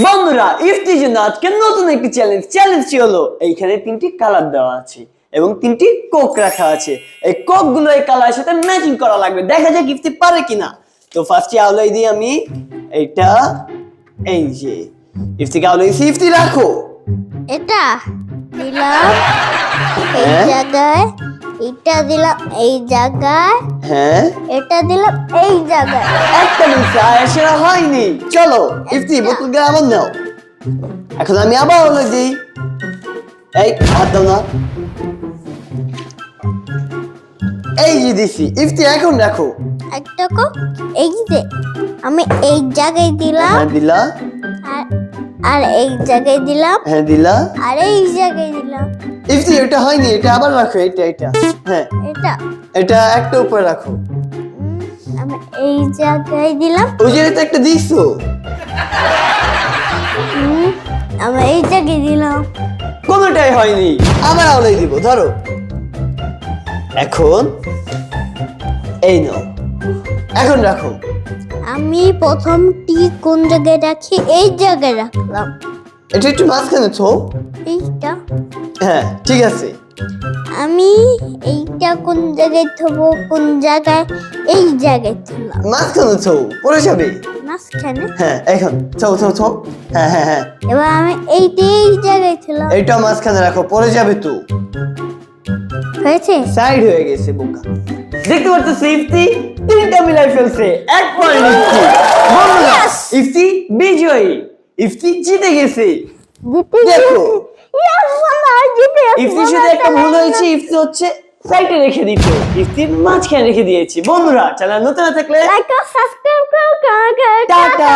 বন্ধুরা ইফতির জন্য আজকে নতুন একটি চ্যালেঞ্জটি হলো এইখানে তিনটি কালার দেওয়া আছে এবং তিনটি কোক রাখা আছে। এই কোক গুলো এই কালারের সাথে ম্যাচিং করা লাগবে, দেখা যাক ইফতি পারে কিনা। তো ফার্স্টে আউলাই দিই আমি এইটা, এই যে ইফতিকে আউলাইছি। ইফতি রাখো, এটা দিলাম এই জায়গায়, এটা দিলাম এই জায়গায়, হ্যাঁ এটা দিলাম এই জায়গায়। একটা মিনিট আয়েশা হয়নি। চলো ইফতি বোতলটা আবার নাও। এখন আমি আবার আউলাই দিই। এই হাত দাও না, এই যে দিছি। ইফতি এখন রাখো। একটা কোক এই যে আমি এই জায়গায় দিলাম, হ্যাঁ দিলা, আর এই জায়গায় দিলাম, হ্যাঁ দিলা। আর এই জায়গায় দিলাম। ইফতি এটা হয়নি, এটা আবার রাখো। এটা হ্যাঁ, এটা এটা একটা উপরে রাখো। আমি এই জায়গায় দিলাম, ওই যে তো একটা দিছো। আমি এই জায়গায় দিলাম। কোনোটাই হয়নি, আবার আউলাই দিব। ধরো এখন এই নাও, এখন রাখো। আমি প্রথমটি কোন জায়গায় রাখি? এই জায়গায় রাখলাম। এটা একটু মাঝখানে থো। এইটা হ্যাঁ ঠিক আছে। আমি এইটা কোন জায়গায় থবো? কোন জায়গায়? এই জায়গায় থলাম। মাঝখানে থো, পড়ে যাবে। মাঝখানে। হ্যাঁ এখন থো। হ্যাঁ হ্যাঁ হ্যাঁ, এবার আমি এইটা এই জায়গায় থলাম। এইটা মাঝখানে রাখো, পড়ে যাবে তো। হয়েছে? সাইড হয়ে গেছে বোকা। দেখতে পাচ্ছ ইফতি তিনটা মিলাই ফেলছে, এক পয়েন্ট ইফতি। বন্ধুরা ইফতি বিজয়ী, ইফতি জিতে গেছে। দেখো ইফতি শুধু একটা ভুল হয়েছে, ইফতি হচ্ছে সাইডে রেখে দিত, ইফতি মাঝখানে রেখে দিয়েছি। বন্ধুরা চ্যানেল নতুন না থাকলে লাইক ও সাবস্ক্রাইব করো। টাটা।